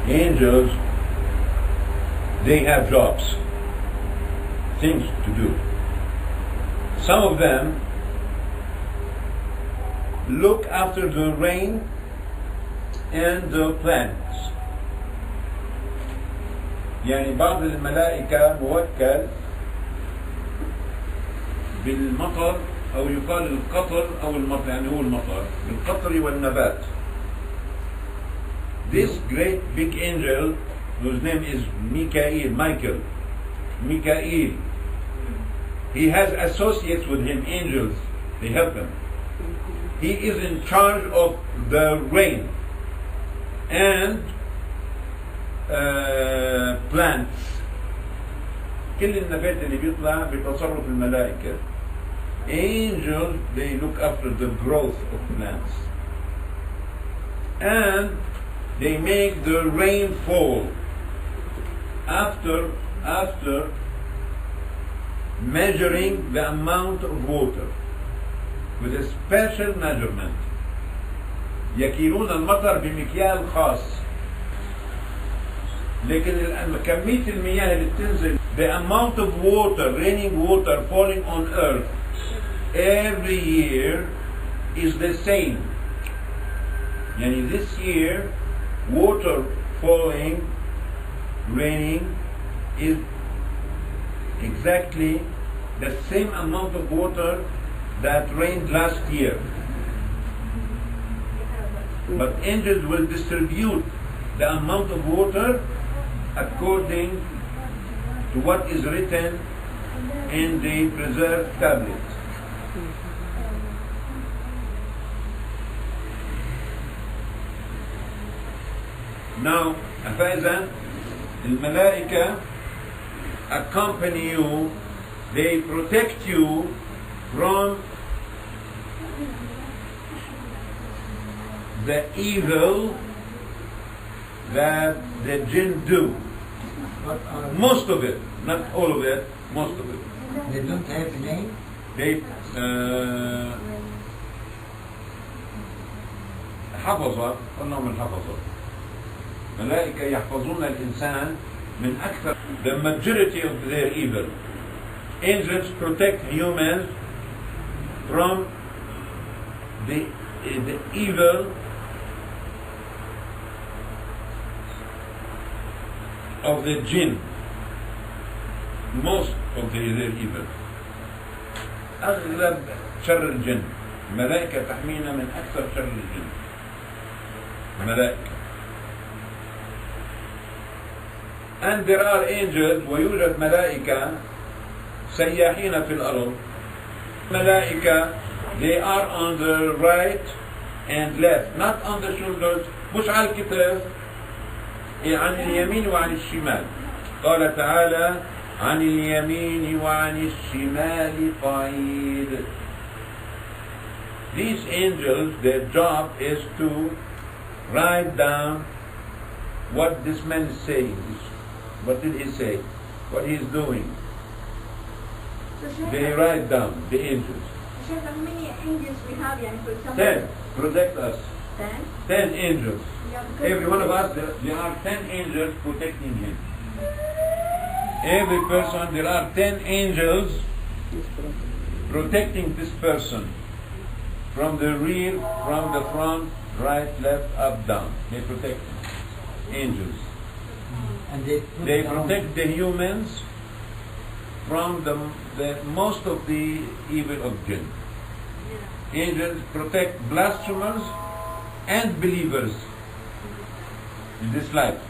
angels, they have jobs, things to do. Some of them look after the rain and the plants. يعني بعض الملائكة موكل بالمطر أو يقال القطر أو المطر، يعني هو المطر بالقطر والنبات. This great big angel, whose name is Michael, he has associates with him, angels, they help him. He is in charge of the rain and plants. كل النبات اللي بيطلع بتصرف الملائكة. Angels, they look after the growth of plants and they make the rain fall after measuring the amount of water with a special measurement. يكيلون المطر بمكيال خاص. لكن كمية المياه اللي بتنزل, the amount of water, raining water falling on earth every year is the same. Yani this year water falling, raining is exactly the same amount of water that rained last year. But angels will distribute the amount of water according to what is written in the preserved tablets. Now, فإذا الملائكة accompany you, they protect you from the evil that the jinn do. Most of it, not all of it, most of it. They don't have a name? They حفظة, قلنا من حفظة. ملائكة يحفظون الإنسان من أكثر. The majority of their evil. Angels protect humans from the evil of the jinn. Most of their evil. أغلب شر الجن. الملائكة تحمينا من أكثر شر الجن. ملائكة. And there are angels, ويوجد ملائكة سياحين في الأرض. ملائكة, they are on the right and left, not on the shoulders, مش على الكتاف, عن اليمين وعن الشمال. قال تعالى عن اليمين وعن الشمال قعيد. These angels, their job is to write down what this man is saying. What did he say? What he is doing. They write down, the angels. How many angels we have? For example, 10 protect us. 10? 10 angels. Yeah, Every one of us, there are 10 angels protecting him. Every person, there are 10 angels protecting this person. From the rear, from the front, right, left, up, down. They protect him. Angels. And they protect the humans from the most of the evil of jinn. Angels protect blasphemers and believers in this life.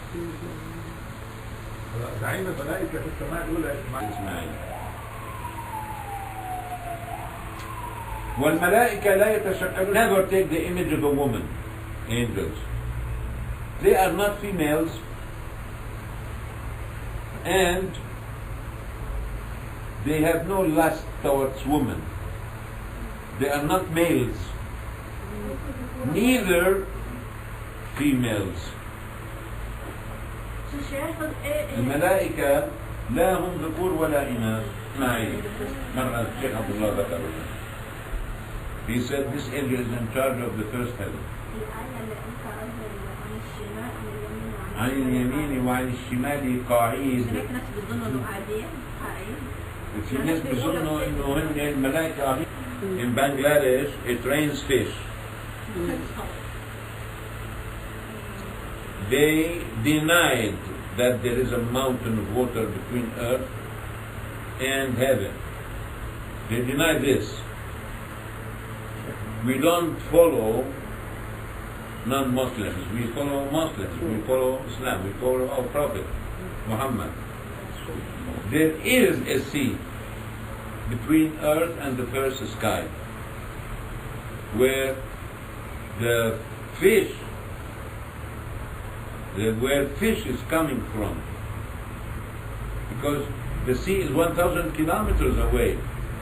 زعيم الملائكة في السماء الأولى إسماعيل. والملائكة لا يتشكلون, never take the image of a woman. Angels, they are not females, and they have no lust towards women. They are not males, neither females. الملائكة لا هم ذكور ولا إناث. معي مرة الشيخ عبد الله ذكره. He said this angel is in charge of the first heaven. عن اليمين وعن الشمال قاعيد. هناك ناس بيظنوا انه قاعدين قاعدين. في ناس بيظنوا انه هن الملائكة قاعدين. In Bangladesh it rains fish. They denied that there is a mountain of water between earth and heaven. They deny this. We don't follow non-Muslims. We follow Muslims. We follow Islam. We follow our Prophet Muhammad. There is a sea between earth and the first sky where the fish, where fish is coming from, because the sea is 1,000 kilometers away.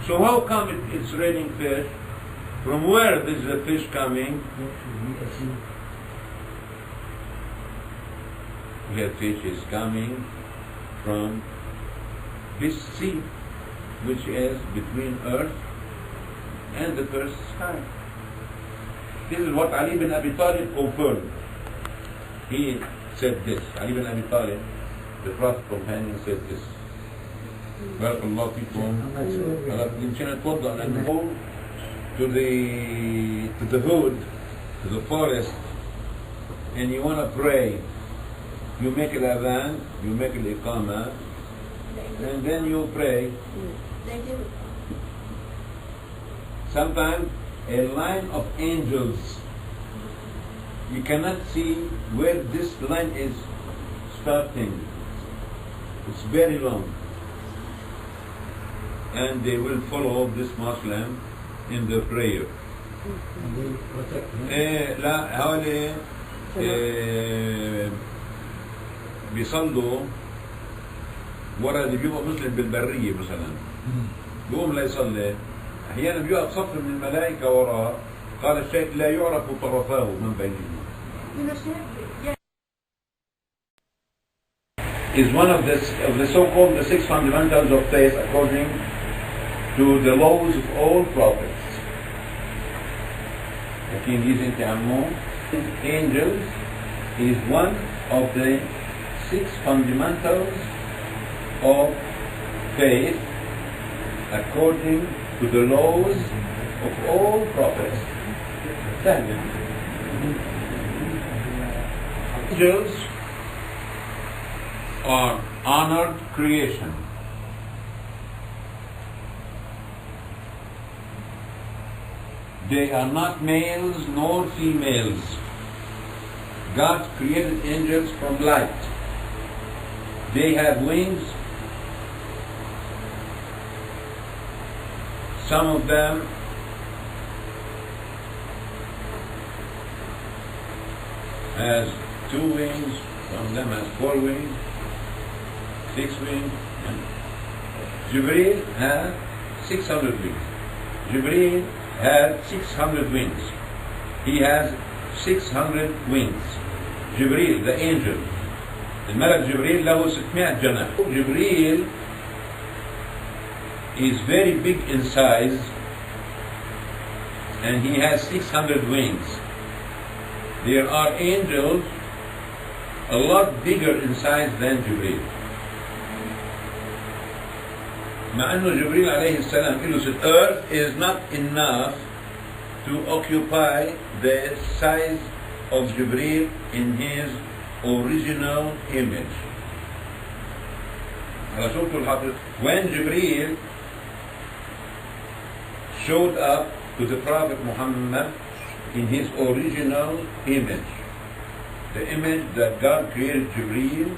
So how come it's raining fish? From where is the fish coming? The fish is coming from this sea, which is between earth and the first sky. This is what Ali bin Abi Talib confirmed. He said this. Ali bin Abi Talib, the Prophet companion, said this. بارك الله فيكم. يمكن نتوضأ لأنه to the hood, to the forest, and you want to pray. You make al-adhan, you make al-iqama, and then you pray. Sometimes a line of angels, you cannot see where this line is starting. It's very long. And they will follow this Muslim in the prayer. لا هؤلاء بيصلوا ورا اللي بيبقى مسلم بالبرية مثلا، يقوم لا يصلي، أحيانا بيقف صف من الملائكة وراه، قال الشيخ لا يعرف طرفاه من بينهما. Is one of the so-called the 6 fundamentals of faith according to the laws of all prophets. لكن these angels is one of the 6 fundamentals of faith according to the laws of all prophets. Angels are honored creation. They are not males nor females. God created angels from light. They have wings. Some of them has 2 wings, some of them has 4 wings, 6 wings. Jibreel has 600 wings. Jibreel had 600 wings. He has 600 wings. Jibreel, the angel. الملك جبريل له 600 جناح. Jibreel is very big in size and he has 600 wings. There are angels a lot bigger in size than Jibreel. مع أنه جبريل عليه السلام the earth is not enough to occupy the size of Jibreel in his original image. When Jibreel showed up to the Prophet Muhammad in his original image, the image that God created Jibreel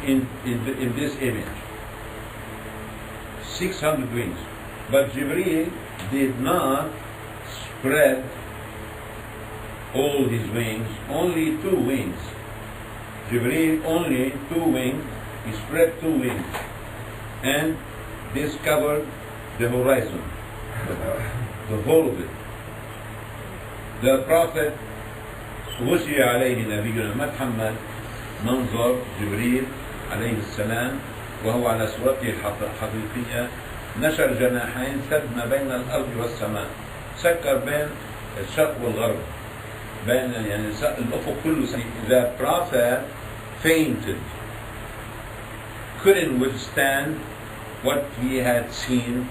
in this image, 600 wings. But Jibreel did not spread all his wings, only 2 wings. Jibreel only 2 wings, he spread 2 wings, and this covered the horizon, the whole of it. The Prophet غشي عليه نبينا ما تحمل منظر جبريل عليه السلام وهو على صورته الحقيقية، نشر جناحين سد ما بين الأرض والسماء، سكر بين الشرق والغرب بين يعني الأفق كله. The prophet fainted, couldn't withstand what he had seen,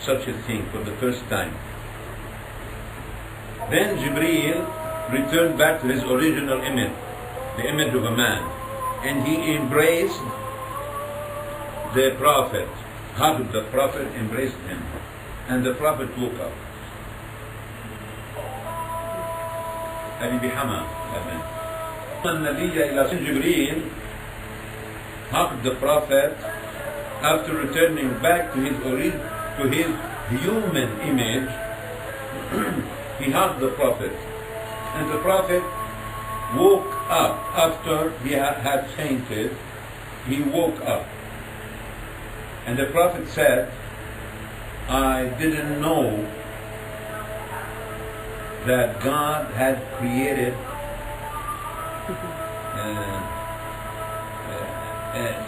such a thing for the first time. Then Jibreel returned back to his original image, the image of a man, and he embraced the prophet, hugged the prophet, embraced him, and the prophet woke up. Jibreel hugged the prophet after returning back to his human image. He hugged the prophet, and the prophet woke up after he had fainted. He woke up, and the prophet said, I didn't know that God had created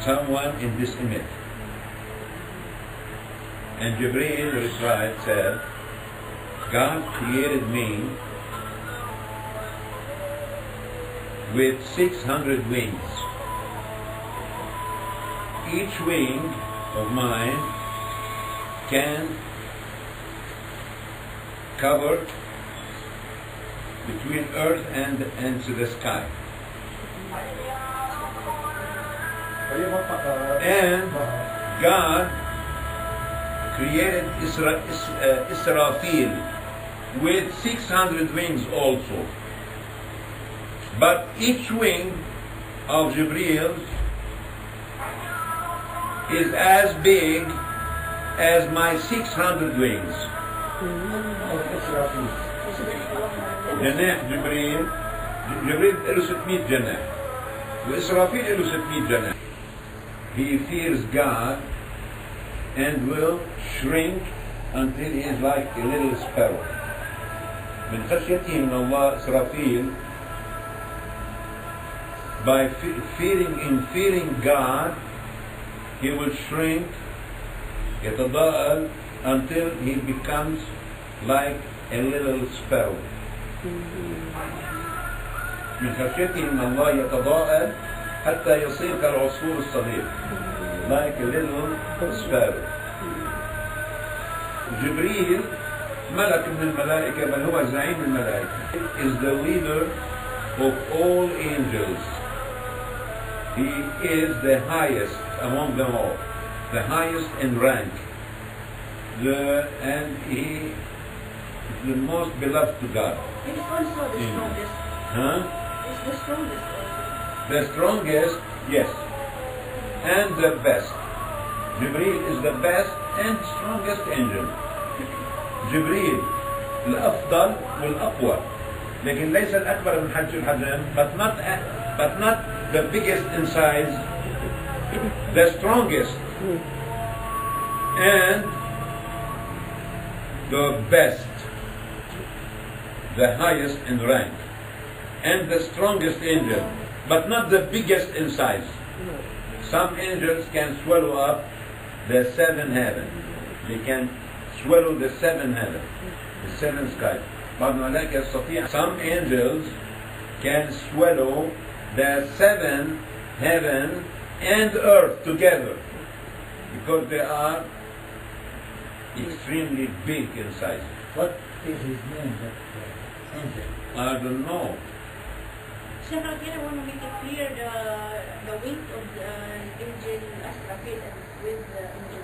someone in this image. And Jibreel replied, said, God created me with 600 wings. Each wing of mine can cover between earth and the sky. And God created Israfil with 600 wings also. But each wing of Jibreel is as big as my 600 wings. جناح جبريل له 600 جناح وإسرافيل له 600 جناح. He fears God and will shrink until he is like a little sparrow. من خشيته من الله إسرافيل, by fearing God, he will shrink, يتضاءل, until he becomes like a little sparrow. من خشيته من الله يتضاءل حتى يصير كالعصفور الصغير, like a little sparrow. Jibreel, ملك من الملائكة, بل هو زعيم الملائكة, is the leader of all angels. He is the highest among them all, the highest in rank, and he is the most beloved to God. It's also the strongest. Huh? It's the strongest also. The strongest, yes, and the best. Jibreel is the best and strongest angel. Jibreel الأفضل والأقوى, لكن ليس الأكبر من حيث الحجم, but not the biggest in size, the strongest and the best, the highest in rank, and the strongest angel, but not the biggest in size. Some angels can swallow up the 7 heavens. They can swallow the 7 heavens, the 7 skies. Some angels can swallow the 7 heaven and earth together, because they are extremely big in size. What is his name, that angel? I don't know. Sheikh, I want to make it clear the weight of the angel Asrafil with the angel.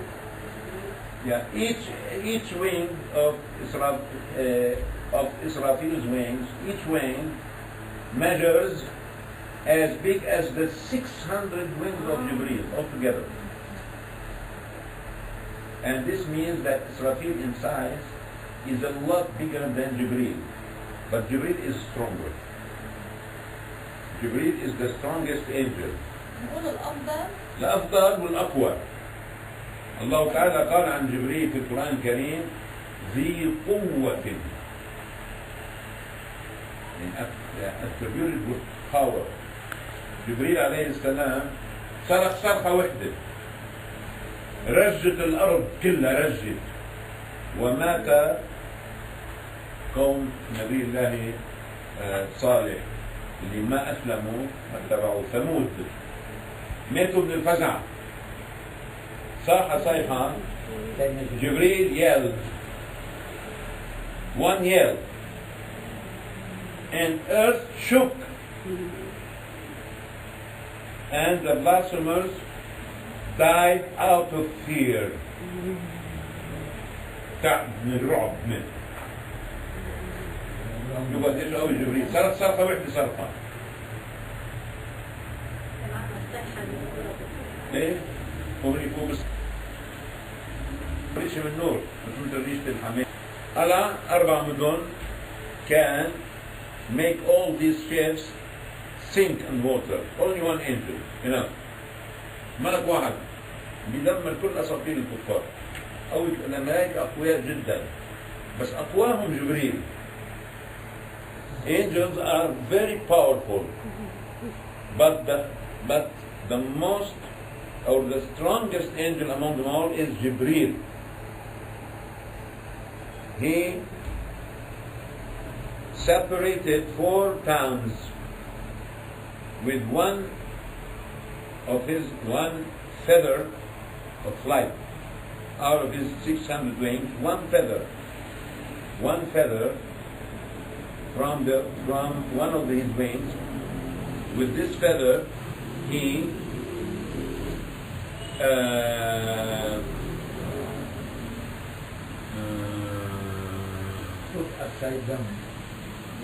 Yeah, each wing of Israfil's wings, each wing measures as big as the 600 wings of Jibreel altogether. And this means that Israfil in size is a lot bigger than Jibreel. But Jibreel is stronger. Jibreel is the strongest angel. الأفضل والأقوى. الله تعالى قال عن جبريل في القرآن الكريم ذي قوة, attributed with power. جبريل عليه السلام صرخ صرخة وحدة, رجت الأرض كلها, رجت, ومات قوم نبي الله صالح اللي ما أسلموا اتبعوا ثمود ماتوا من الفزع. صاح صيحة جبريل yelled one yell and earth shook and the blasphemers died out of fear. تعب من الرعب منه. يقول ايش قوي جبريل صرخ صرخة واحدة صرخة. ايه؟ هو بس ريشة من نور مثل ريشة الحمام. الله 4 مدن can make all these ships sink in water. Only one angel enough. ملك واحد بيدمر كل اساطير الكفار. أو الملائكة أقوياء جدا بس أقواهم جبريل. Angels are very powerful but the most or the strongest angel among them all is Jibreel. He separated 4 towns with one feather of flight. Out of his 600 wings, one feather from one of his wings. With this feather, he put upside down.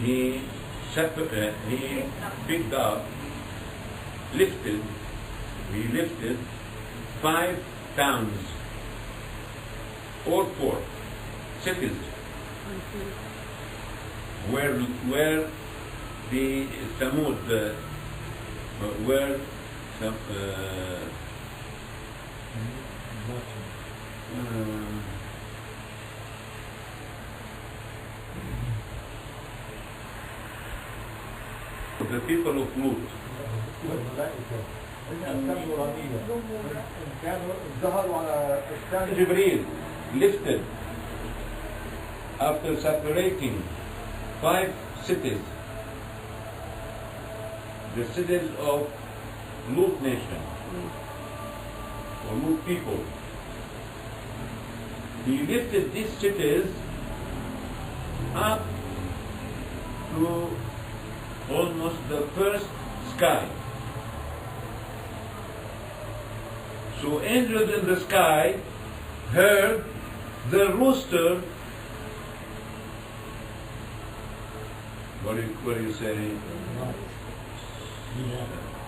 He picked up, lifted 5 towns. Or 4 cities where the Thamud the people of Lut Jibreel lifted after separating 5 cities, the cities of Lut nation or Lut people. He lifted these cities up to almost the first sky. So angels in the sky heard the rooster. What do you say?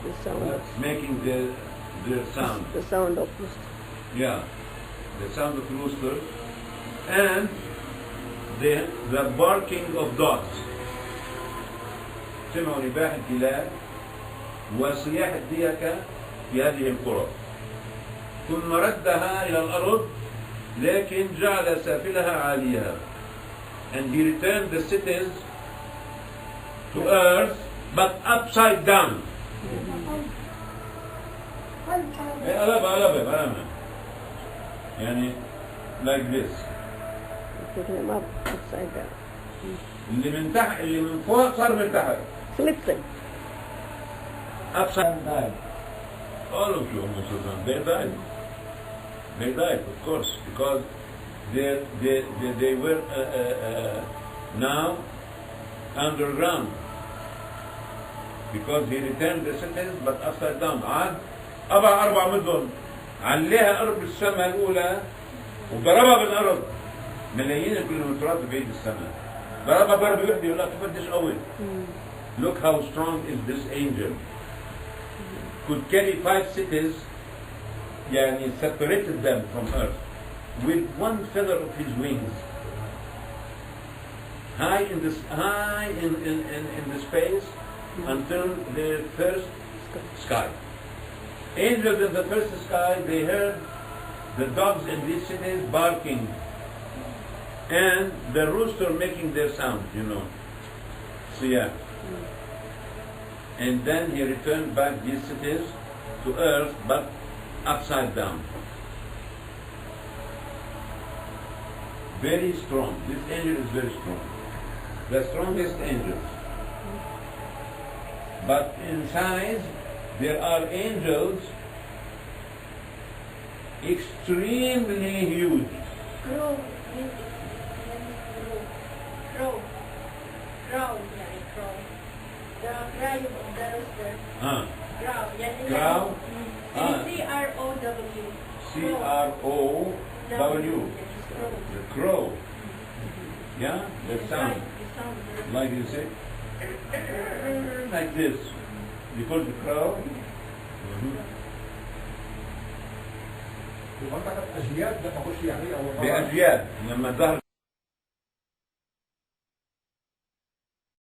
The sound. Making their sound. The sound of rooster. Yeah, the sound of rooster and the barking of dogs. سمعوا نباح الكلاب وصياح الديكة في هذه القرى. ثم ردها إلى الأرض لكن جعل سافلها عاليها. And he returned the cities to earth but upside down. قلبها يعني like this. Put him up upside down. اللي من فوق صار من تحت. Flip them. Upside down. All of you, they died. They died, of course, because they were now underground. Because he returned the cities but upside down. عاد أبع 4 مدن عليها أرض السماء الأولى وضربها بالأرض ملايين الكيلومترات بعيد السماء. ضربها ضربة واحدة يقول لك قديش قوي. Look how strong is this angel. Could carry 5 cities, يعني separated them from earth with one feather of his wings. High in the space until the first sky. Angels in the first sky, they heard the dogs in these cities barking and the rooster making their sound, you know. So yeah. And then he returned back these cities to earth but upside down. Very strong. This angel is very strong. The strongest angel. but in size there are angels extremely huge. Crow. Crow. Crow. يعني crow. The cry of the rooster. Ah, Crow. Crow? And C-R-O-W. C-R-O-W. The crow. Yeah, that sound. Like you say, like this. You call the crow. ومنطقة أجياد ده ما هوش يعني أو بأجيال لما ظهر